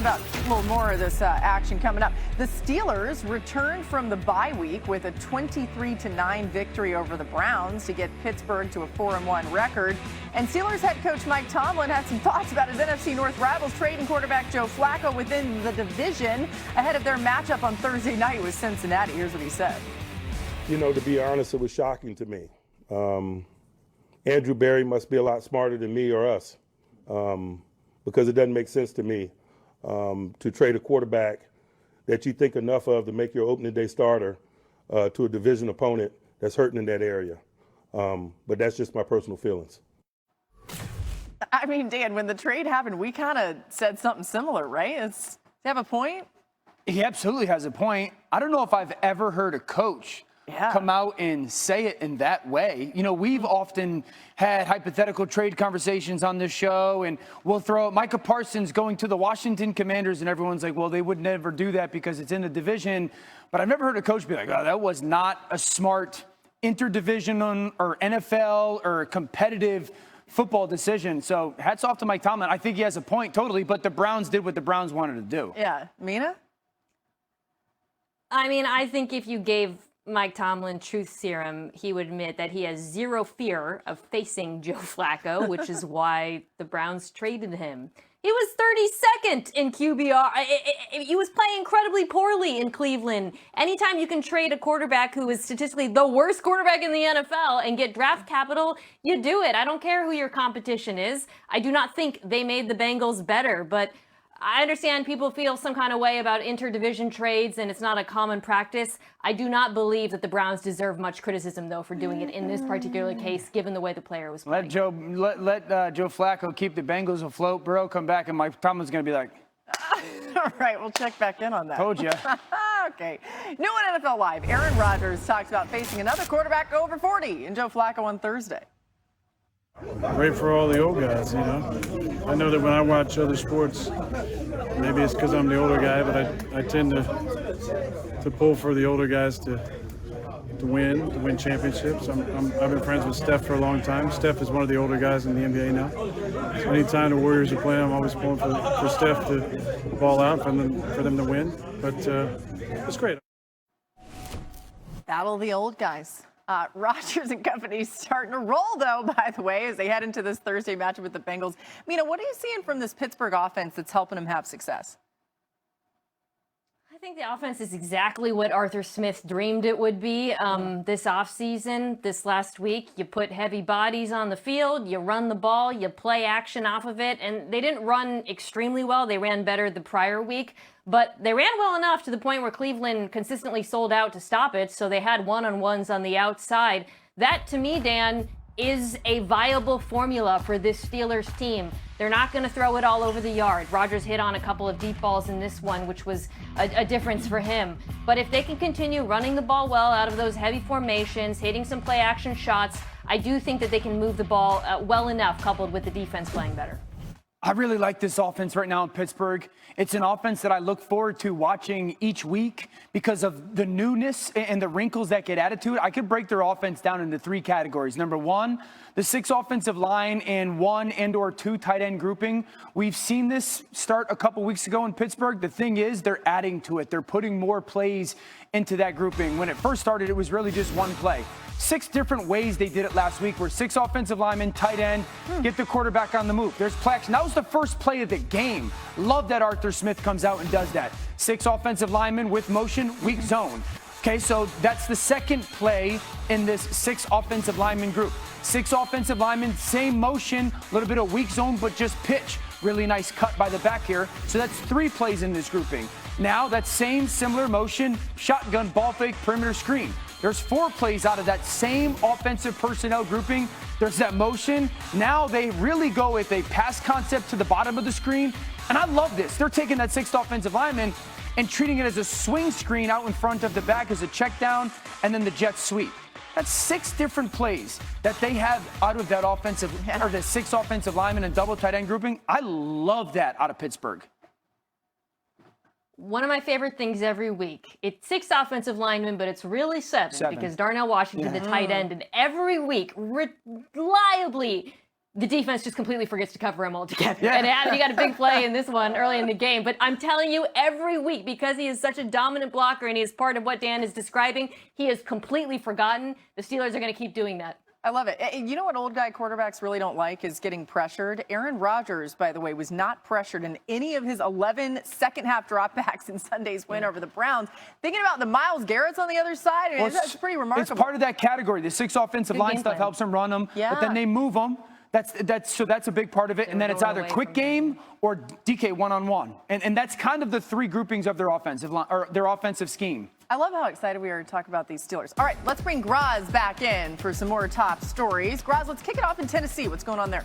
about a little more of this action coming up. The Steelers returned from the bye week with a 23-9 victory over the Browns to get Pittsburgh to a 4-1 record. And Steelers head coach Mike Tomlin had some thoughts about his NFC North rivals trading quarterback Joe Flacco within the division ahead of their matchup on Thursday night with Cincinnati. Here's what he said. You know, to be honest, it was shocking to me. Andrew Berry must be a lot smarter than me or us. Because it doesn't make sense to me to trade a quarterback that you think enough of to make your opening day starter to a division opponent that's hurting in that area. But that's just my personal feelings. I mean, Dan, when the trade happened, we kind of said something similar, right? Does he have a point? He absolutely has a point. I don't know if I've ever heard a coach come out and say it in that way. You know, we've often had hypothetical trade conversations on this show, and we'll throw out Micah Parsons going to the Washington Commanders, and everyone's like, well, they would never do that because it's in the division. But I've never heard a coach be like, oh, that was not a smart interdivision or NFL or competitive football decision. So hats off to Mike Tomlin. I think he has a point totally, but the Browns did what the Browns wanted to do. Yeah. Mina? I mean, I think if you gave Mike Tomlin truth serum, he would admit that he has zero fear of facing Joe Flacco, which is why the Browns traded him. He was 32nd in QBR. He was playing incredibly poorly in Cleveland. Anytime you can trade a quarterback who is statistically the worst quarterback in the NFL and get draft capital, you do it. I don't care who your competition is. I do not think they made the Bengals better, but I understand people feel some kind of way about interdivision trades, and it's not a common practice. I do not believe that the Browns deserve much criticism, though, for doing it in this particular case, given the way the player was playing. Let Joe Flacco keep the Bengals afloat. Burrow come back, and Mike Tomlin's going to be like, all right, we'll check back in on that. Told you. Okay. New on NFL Live, Aaron Rodgers talks about facing another quarterback over 40 and Joe Flacco on Thursday. Great for all the old guys, you know. I know that when I watch other sports, maybe it's because I'm the older guy, but I tend to pull for the older guys to win championships. I've been friends with Steph for a long time. Steph is one of the older guys in the NBA now. So anytime the Warriors are playing, I'm always pulling for Steph to ball out for them to win. But it's great. Battle of the old guys. Rodgers and company starting to roll, though, by the way, as they head into this Thursday matchup with the Bengals. Mina, what are you seeing from this Pittsburgh offense that's helping them have success? I think the offense is exactly what Arthur Smith dreamed it would be this offseason, this last week. You put heavy bodies on the field, you run the ball, you play action off of it, and they didn't run extremely well. They ran better the prior week, but they ran well enough to the point where Cleveland consistently sold out to stop it, so they had one-on-ones on the outside. That, to me, Dan, is a viable formula for this Steelers team. They're not going to throw it all over the yard. Rodgers hit on a couple of deep balls in this one, which was a difference for him. But if they can continue running the ball well out of those heavy formations, hitting some play action shots, I do think that they can move the ball well enough, coupled with the defense playing better. I really like this offense right now in Pittsburgh. It's an offense that I look forward to watching each week because of the newness and the wrinkles that get added to it. I could break their offense down into three categories. Number one, the 6 offensive line and 1 and/or 2 tight end grouping. We've seen this start a couple weeks ago in Pittsburgh. The thing is, they're adding to it. They're putting more plays into that grouping. When it first started, it was really just one play. 6 different ways they did it last week where 6 offensive linemen, tight end, get the quarterback on the move. There's play action. That was the first play of the game. Love that Arthur Smith comes out and does that. 6 offensive linemen with motion, weak zone. Okay, so that's the second play in this 6 offensive lineman group. 6 offensive linemen, same motion, a little bit of weak zone, but just pitch. Really nice cut by the back here. So that's 3 plays in this grouping. Now that same similar motion, shotgun, ball fake, perimeter screen. There's 4 plays out of that same offensive personnel grouping. There's that motion. Now they really go with a pass concept to the bottom of the screen. And I love this. They're taking that 6th offensive lineman and treating it as a swing screen out in front of the back as a check down, and then the jet sweep. That's 6 different plays that they have out of that offensive, or the 6 offensive linemen and double tight end grouping. I love that out of Pittsburgh. One of my favorite things every week. It's 6 offensive linemen, but it's really 7 because Darnell Washington, the tight end, and every week reliably the defense just completely forgets to cover him altogether. Yeah. And Adam, you got a big play in this one early in the game. But I'm telling you, every week, because he is such a dominant blocker and he is part of what Dan is describing, he is completely forgotten. The Steelers are going to keep doing that. I love it. You know what old guy quarterbacks really don't like is getting pressured. Aaron Rodgers, by the way, was not pressured in any of his 11 second-half dropbacks in Sunday's win over the Browns. Thinking about the Myles Garrett's on the other side, I mean, that's pretty remarkable. It's part of that category. The 6 offensive line stuff helps them run them, but then they move them. That's a big part of it. And then it's either quick game or DK one-on-one. And that's kind of the 3 groupings of their offensive line or their offensive scheme. I love how excited we are to talk about these Steelers. All right, let's bring Graz back in for some more top stories. Graz, let's kick it off in Tennessee. What's going on there?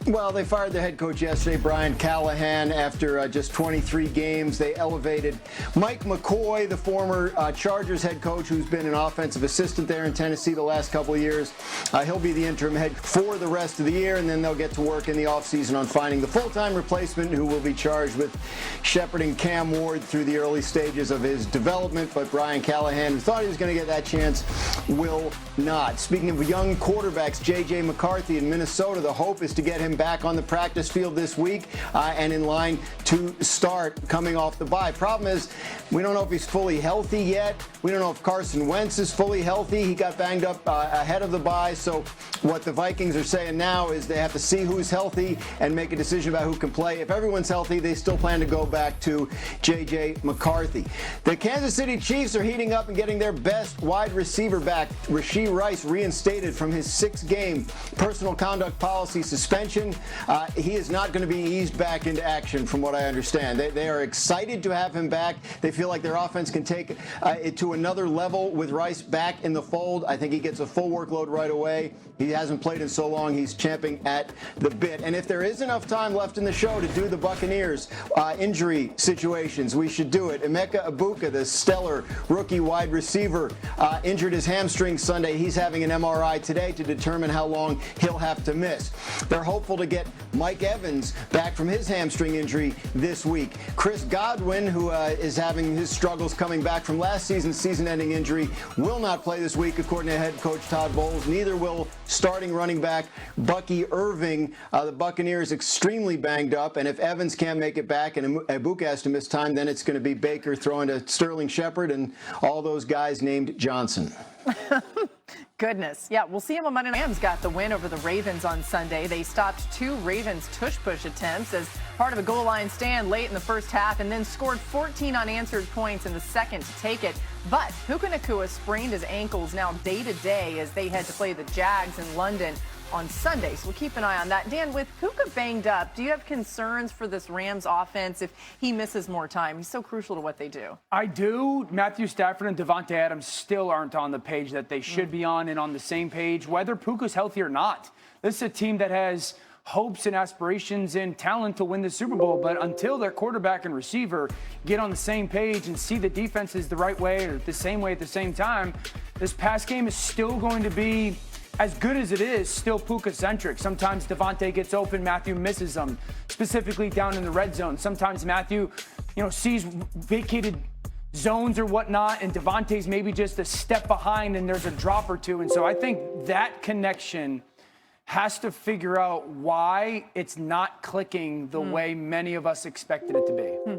Well, they fired the head coach yesterday, Brian Callahan, after just 23 games. They elevated Mike McCoy, the former Chargers head coach, who's been an offensive assistant there in Tennessee the last couple of years. He'll be the interim head for the rest of the year, and then they'll get to work in the offseason on finding the full-time replacement who will be charged with shepherding Cam Ward through the early stages of his development. But Brian Callahan, who thought he was going to get that chance, will not. Speaking of young quarterbacks, J.J. McCarthy in Minnesota, the hope is to get him back on the practice field this week and in line to start coming off the bye. Problem is, we don't know if he's fully healthy yet. We don't know if Carson Wentz is fully healthy. He got banged up ahead of the bye. So what the Vikings are saying now is they have to see who's healthy and make a decision about who can play. If everyone's healthy, they still plan to go back to J.J. McCarthy. The Kansas City Chiefs are heating up and getting their best wide receiver back. Rashee Rice reinstated from his 6-game personal conduct policy suspension. He is not going to be eased back into action, from what I understand. They are excited to have him back. They feel like their offense can take it to another level with Rice back in the fold. I think he gets a full workload right away. He hasn't played in so long. He's champing at the bit. And if there is enough time left in the show to do the Buccaneers injury situations, we should do it. Emeka Egbuka, the stellar rookie wide receiver, injured his hamstring Sunday. He's having an MRI today to determine how long he'll have to miss. They're hopeful to get Mike Evans back from his hamstring injury this week. Chris Godwin, who is having his struggles coming back from last season's season-ending injury, will not play this week, according to head coach Todd Bowles. Neither will starting running back Bucky Irving. The Buccaneers extremely banged up, and if Evans can't make it back and Egbuka has to miss time, then it's going to be Baker throwing to Sterling Shepard and all those guys named Johnson. Goodness. Yeah, we'll see him on Monday. Rams got the win over the Ravens on Sunday. They stopped 2 Ravens tush-push attempts as part of a goal line stand late in the first half and then scored 14 unanswered points in the second to take it. But Puka Nacua sprained his ankles now day-to-day as they had to play the Jags in London on Sunday. So we'll keep an eye on that. Dan, with Puka banged up, do you have concerns for this Rams offense if he misses more time? He's so crucial to what they do. I do. Matthew Stafford and Devontae Adams still aren't on the page that they should be on and on the same page, whether Puka's healthy or not. This is a team that has hopes and aspirations and talent to win the Super Bowl, but until their quarterback and receiver get on the same page and see the defenses the right way or the same way at the same time, this pass game is still going to be, as good as it is, still Puka-centric. Sometimes Devontae gets open, Matthew misses them, specifically down in the red zone. Sometimes Matthew, sees vacated zones or whatnot, and Devontae's maybe just a step behind and there's a drop or two. And so I think that connection has to figure out why it's not clicking the way many of us expected it to be.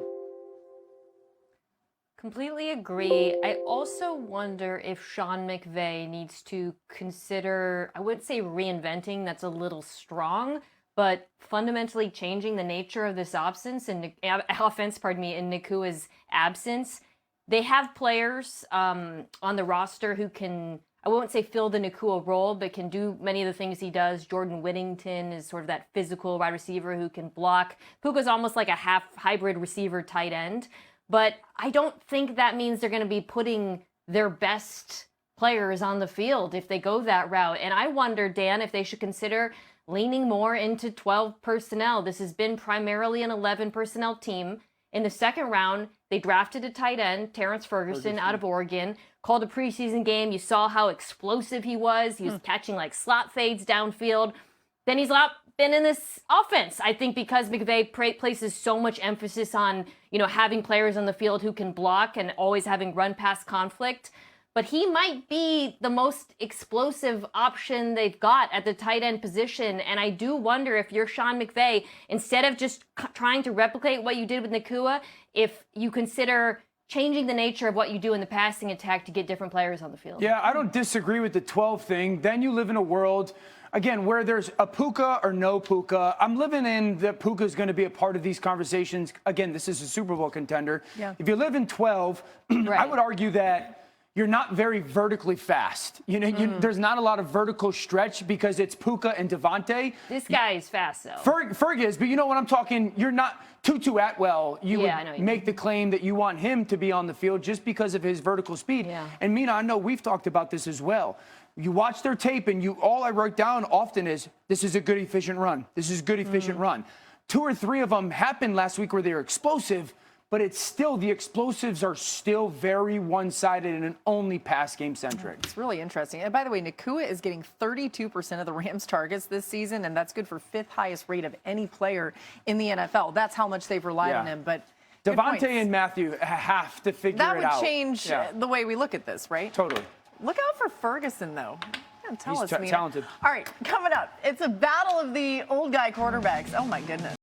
Completely agree. I also wonder if Sean McVay needs to consider, I wouldn't say reinventing, that's a little strong, but fundamentally changing the nature of this offense in Nacua's absence. They have players on the roster who can, I won't say fill the Nacua role, but can do many of the things he does. Jordan Whittington is sort of that physical wide receiver who can block. Puka's almost like a half hybrid receiver tight end. But I don't think that means they're going to be putting their best players on the field if they go that route. And I wonder, Dan, if they should consider leaning more into 12 personnel. This has been primarily an 11 personnel team. In the second round, they drafted a tight end, Terrence Ferguson out of Oregon, called a preseason game. You saw how explosive he was. He was catching like slot fades downfield. Then he's been in this offense, I think, because McVay places so much emphasis on, having players on the field who can block and always having run pass conflict. but he might be the most explosive option they've got at the tight end position. And I do wonder if you're Sean McVay, instead of just trying to replicate what you did with Nakua, if you consider changing the nature of what you do in the passing attack to get different players on the field. Yeah, I don't disagree with the 12 thing. Then you live in a world, again, where there's a Puka or no Puka. I'm living in that Puka is going to be a part of these conversations. Again, this is a Super Bowl contender. Yeah. If you live in 12, Right. I would argue that you're not very vertically fast. You know, there's not a lot of vertical stretch because it's Puka and Devontae. This guy is fast, though. Ferg is, but you know what I'm talking, you're not Tutu Atwell. You Yeah, I know would you make the claim that you want him to be on the field just because of his vertical speed. Yeah. And Mina, I know we've talked about this as well. You watch their tape and all I write down often is, this is a good, efficient run. This is a good, efficient run. 2 or 3 of them happened last week where they were explosive, but it's still, the explosives are still very one-sided and only pass game centric. It's really interesting. And by the way, Nakua is getting 32% of the Rams targets this season, and that's good for 5th highest rate of any player in the NFL. That's how much they've relied on him. But good points. Devontae and Matthew have to figure that it would out. change the way we look at this, right? Totally. Look out for Ferguson, though. Yeah, tell He's us, Mina. talented. All right, coming up, it's a battle of the old guy quarterbacks. Oh, my goodness.